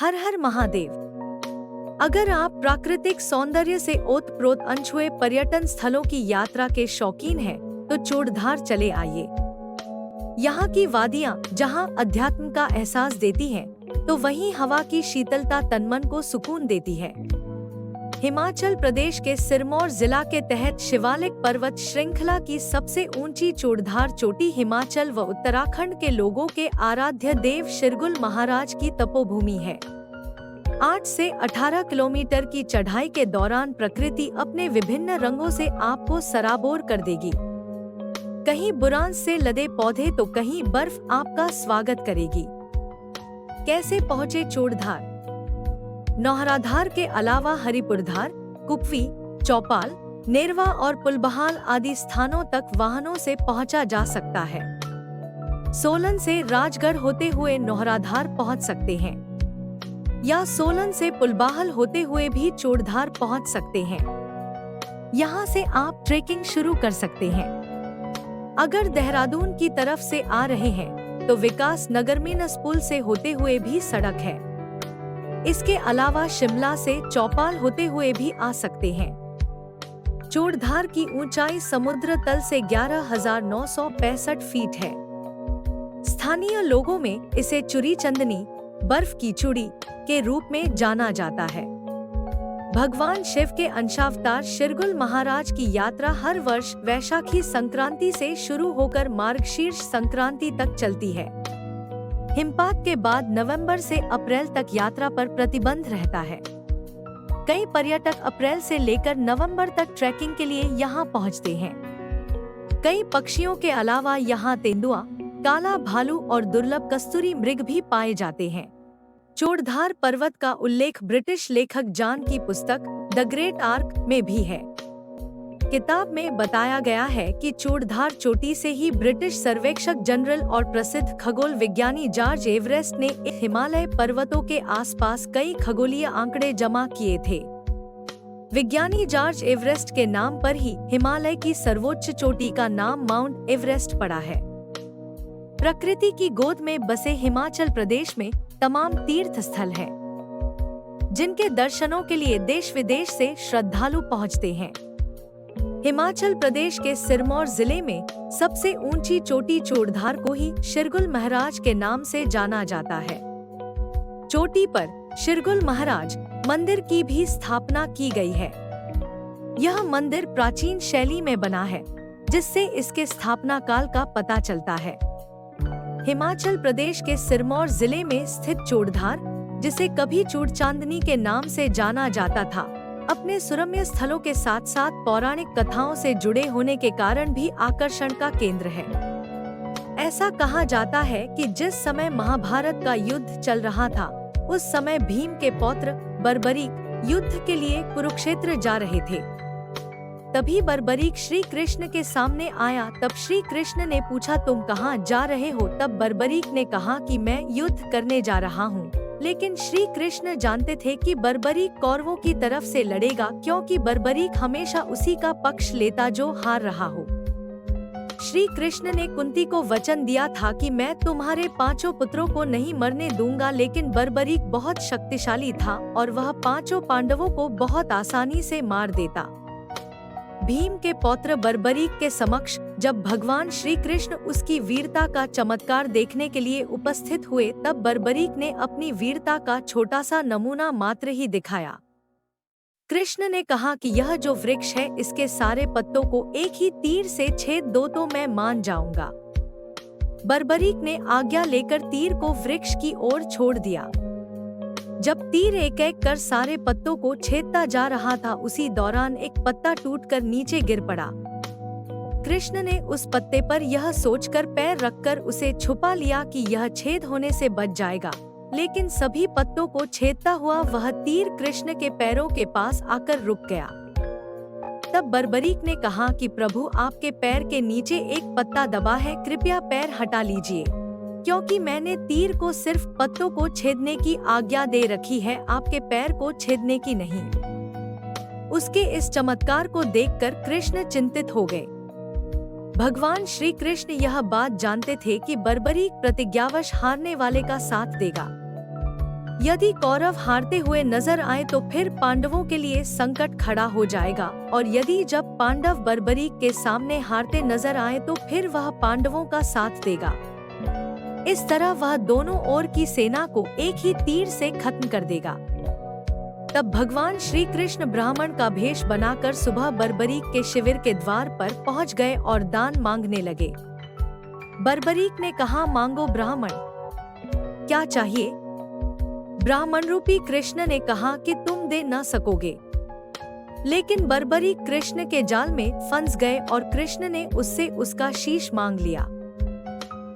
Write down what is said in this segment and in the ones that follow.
हर हर महादेव। अगर आप प्राकृतिक सौंदर्य से ओतप्रोत अनछुए पर्यटन स्थलों की यात्रा के शौकीन हैं, तो चूड़धार चले आइए। यहाँ की वादियाँ जहाँ अध्यात्म का एहसास देती हैं, तो वहीं हवा की शीतलता तनमन को सुकून देती है। हिमाचल प्रदेश के सिरमौर जिला के तहत शिवालिक पर्वत श्रृंखला की सबसे ऊंची चूड़धार चोटी हिमाचल व उत्तराखंड के लोगों के आराध्य देव शिरगुल महाराज की तपोभूमि है। 8 से 18 किलोमीटर की चढ़ाई के दौरान प्रकृति अपने विभिन्न रंगों से आपको सराबोर कर देगी। कहीं बुरांस से लदे पौधे तो कहीं बर्फ आपका स्वागत करेगी। कैसे पहुँचे चूड़धार? नौहराधार के अलावा हरिपुरधार, कुपवी, चौपाल, नेरवा और पुलबहाल आदि स्थानों तक वाहनों से पहुंचा जा सकता है। सोलन से राजगढ़ होते हुए नौहराधार पहुंच सकते हैं या सोलन से पुलबहाल होते हुए भी चूड़धार पहुंच सकते हैं। यहां से आप ट्रेकिंग शुरू कर सकते हैं। अगर देहरादून की तरफ से आ रहे हैं तो विकास नगर मीनस पुल से होते हुए भी सड़क है। इसके अलावा शिमला से चौपाल होते हुए भी आ सकते हैं। चूड़धार की ऊंचाई समुद्र तल से 11,965 फीट है। स्थानीय लोगों में इसे चुरी चंदनी, बर्फ की चूड़ी के रूप में जाना जाता है। भगवान शिव के अंशावतार शिरगुल महाराज की यात्रा हर वर्ष वैशाखी संक्रांति से शुरू होकर मार्गशीर्ष संक्रांति तक चलती है। हिमपात के बाद नवंबर से अप्रैल तक यात्रा पर प्रतिबंध रहता है। कई पर्यटक अप्रैल से लेकर नवंबर तक ट्रैकिंग के लिए यहां पहुंचते हैं। कई पक्षियों के अलावा यहां तेंदुआ, काला भालू और दुर्लभ कस्तूरी मृग भी पाए जाते हैं। चूड़धार पर्वत का उल्लेख ब्रिटिश लेखक जॉन की पुस्तक द ग्रेट आर्क में भी है। किताब में बताया गया है कि चूड़धार चोटी से ही ब्रिटिश सर्वेक्षक जनरल और प्रसिद्ध खगोल विज्ञानी जॉर्ज एवरेस्ट ने हिमालय पर्वतों के आसपास कई खगोलीय आंकड़े जमा किए थे। विज्ञानी जॉर्ज एवरेस्ट के नाम पर ही हिमालय की सर्वोच्च चोटी का नाम माउंट एवरेस्ट पड़ा है। प्रकृति की गोद में बसे हिमाचल प्रदेश में तमाम तीर्थ स्थल हैं, जिनके दर्शनों के लिए देश विदेश से श्रद्धालु पहुंचते हैं। हिमाचल प्रदेश के सिरमौर जिले में सबसे ऊंची चोटी चूड़धार को ही शिरगुल महाराज के नाम से जाना जाता है। चोटी पर शिरगुल महाराज मंदिर की भी स्थापना की गई है। यह मंदिर प्राचीन शैली में बना है, जिससे इसके स्थापना काल का पता चलता है। हिमाचल प्रदेश के सिरमौर जिले में स्थित चूड़धार, जिसे कभी चूड़ चांदनी के नाम से जाना जाता था, अपने सुरम्य स्थलों के साथ साथ पौराणिक कथाओं से जुड़े होने के कारण भी आकर्षण का केंद्र है। ऐसा कहा जाता है कि जिस समय महाभारत का युद्ध चल रहा था, उस समय भीम के पौत्र बर्बरीक युद्ध के लिए कुरुक्षेत्र जा रहे थे। तभी बर्बरीक श्री कृष्ण के सामने आया। तब श्री कृष्ण ने पूछा, तुम कहाँ जा रहे हो? तब बर्बरीक ने कहा कि मैं युद्ध करने जा रहा हूँ। लेकिन श्री कृष्ण जानते थे कि बर्बरीक कौरवों की तरफ से लड़ेगा, क्योंकि बर्बरीक हमेशा उसी का पक्ष लेता जो हार रहा हो। श्री कृष्ण ने कुंती को वचन दिया था कि मैं तुम्हारे 5 पुत्रों को नहीं मरने दूंगा, लेकिन बर्बरीक बहुत शक्तिशाली था और वह 5 पांडवों को बहुत आसानी से मार देता। भीम के पौत्र बर्बरीक के समक्ष जब भगवान श्री कृष्ण उसकी वीरता का चमत्कार देखने के लिए उपस्थित हुए, तब बर्बरीक ने अपनी वीरता का छोटा सा नमूना मात्र ही दिखाया। कृष्ण ने कहा कि यह जो वृक्ष है, इसके सारे पत्तों को एक ही तीर से छेद दो तो मैं मान जाऊंगा। बर्बरीक ने आज्ञा लेकर तीर को वृक्ष की ओर छोड़ दिया। जब तीर एक एक कर सारे पत्तों को छेदता जा रहा था, उसी दौरान एक पत्ता टूटकर नीचे गिर पड़ा। कृष्ण ने उस पत्ते पर यह सोचकर पैर रखकर उसे छुपा लिया कि यह छेद होने से बच जाएगा, लेकिन सभी पत्तों को छेदता हुआ वह तीर कृष्ण के पैरों के पास आकर रुक गया। तब बर्बरीक ने कहा कि प्रभु, आपके पैर के नीचे एक पत्ता दबा है, कृपया पैर हटा लीजिए, क्योंकि मैंने तीर को सिर्फ पत्तों को छेदने की आज्ञा दे रखी है, आपके पैर को छेदने की नहीं। उसके इस चमत्कार को देखकर कृष्ण चिंतित हो गए। भगवान श्री कृष्ण यह बात जानते थे कि बर्बरीक प्रतिज्ञावश हारने वाले का साथ देगा। यदि कौरव हारते हुए नजर आए तो फिर पांडवों के लिए संकट खड़ा हो जाएगा, और यदि जब पांडव बर्बरीक के सामने हारते नजर आए तो फिर वह पांडवों का साथ देगा। इस तरह वह दोनों ओर की सेना को एक ही तीर से खत्म कर देगा। तब भगवान श्री कृष्ण ब्राह्मण का भेष बनाकर सुबह बर्बरीक के शिविर के द्वार पर पहुंच गए और दान मांगने लगे। बर्बरीक ने कहा, मांगो ब्राह्मण, क्या चाहिए? ब्राह्मण रूपी कृष्ण ने कहा कि तुम दे न सकोगे। लेकिन बर्बरीक कृष्ण के जाल में फंस गए और कृष्ण ने उससे उसका शीश मांग लिया।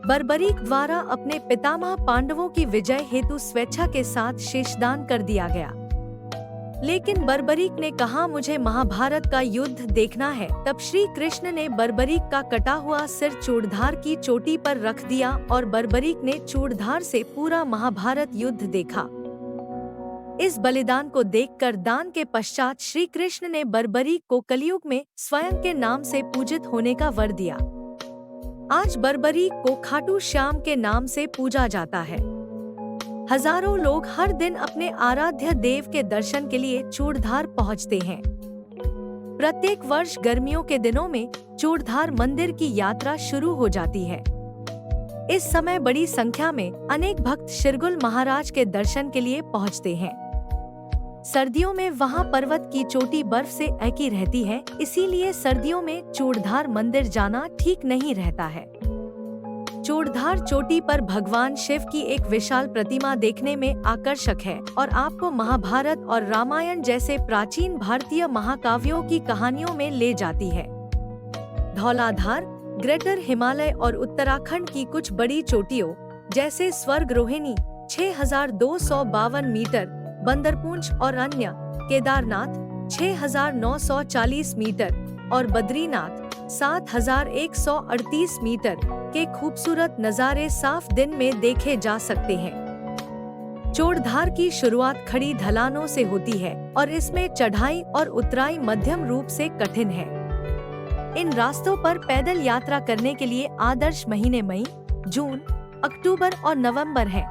बर्बरीक द्वारा अपने पितामह पांडवों की विजय हेतु स्वेच्छा के साथ शीशदान कर दिया गया। लेकिन बर्बरीक ने कहा, मुझे महाभारत का युद्ध देखना है। तब श्री कृष्ण ने बर्बरीक का कटा हुआ सिर चूड़धार की चोटी पर रख दिया और बर्बरीक ने चूड़धार से पूरा महाभारत युद्ध देखा। इस बलिदान को देखकर दान के पश्चात श्री कृष्ण ने बर्बरीक को कलयुग में स्वयं के नाम से पूजित होने का वर दिया। आज बर्बरीक को खाटू श्याम के नाम से पूजा जाता है। हजारों लोग हर दिन अपने आराध्य देव के दर्शन के लिए चूड़धार पहुंचते हैं। प्रत्येक वर्ष गर्मियों के दिनों में चूड़धार मंदिर की यात्रा शुरू हो जाती है। इस समय बड़ी संख्या में अनेक भक्त शिरगुल महाराज के दर्शन के लिए पहुंचते हैं। सर्दियों में वहां पर्वत की चोटी बर्फ से ढकी रहती है, इसीलिए सर्दियों में चूड़धार मंदिर जाना ठीक नहीं रहता है। चूड़धार चोटी पर भगवान शिव की एक विशाल प्रतिमा देखने में आकर्षक है और आपको महाभारत और रामायण जैसे प्राचीन भारतीय महाकाव्यों की कहानियों में ले जाती है। धौलाधार, ग्रेटर हिमालय और उत्तराखंड की कुछ बड़ी चोटियों जैसे स्वर्ग रोहिणी 6252 मीटर, बंदरपूंछ और अन्य, केदारनाथ 6940 मीटर और बद्रीनाथ 7138 मीटर के खूबसूरत नज़ारे साफ दिन में देखे जा सकते हैं। चूड़धार की शुरुआत खड़ी ढलानों से होती है और इसमें चढ़ाई और उतराई मध्यम रूप से कठिन है। इन रास्तों पर पैदल यात्रा करने के लिए आदर्श महीने मई, जून, अक्टूबर और नवंबर हैं।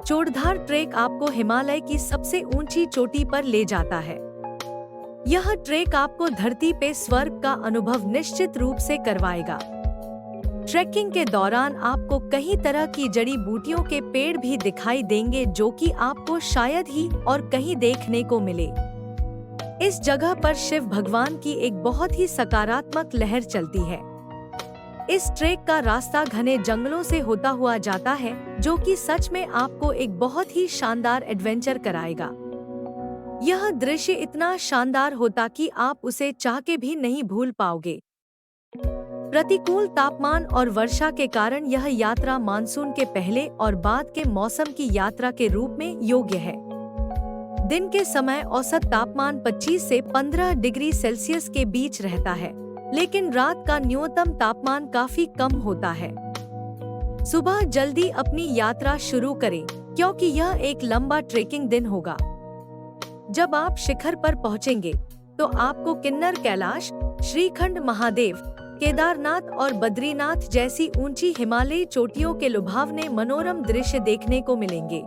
चूड़धार ट्रेक आपको हिमालय की सबसे ऊंची चोटी पर ले जाता है। यह ट्रेक आपको धरती पे स्वर्ग का अनुभव निश्चित रूप से करवाएगा। ट्रैकिंग के दौरान आपको कई तरह की जड़ी बूटियों के पेड़ भी दिखाई देंगे जो कि आपको शायद ही और कहीं देखने को मिले। इस जगह पर शिव भगवान की एक बहुत ही सकारात्मक लहर चलती है। इस ट्रेक का रास्ता घने जंगलों से होता हुआ जाता है, जो कि सच में आपको एक बहुत ही शानदार एडवेंचर कराएगा। यह दृश्य इतना शानदार होता कि आप उसे चाह के भी नहीं भूल पाओगे। प्रतिकूल तापमान और वर्षा के कारण यह यात्रा मानसून के पहले और बाद के मौसम की यात्रा के रूप में योग्य है। दिन के समय औसत तापमान 25 से 15 डिग्री सेल्सियस के बीच रहता है, लेकिन रात का न्यूनतम तापमान काफी कम होता है। सुबह जल्दी अपनी यात्रा शुरू करें, क्योंकि यह एक लंबा ट्रेकिंग दिन होगा। जब आप शिखर पर पहुंचेंगे, तो आपको किन्नर कैलाश, श्रीखंड महादेव, केदारनाथ और बद्रीनाथ जैसी ऊंची हिमालयी चोटियों के लुभावने मनोरम दृश्य देखने को मिलेंगे।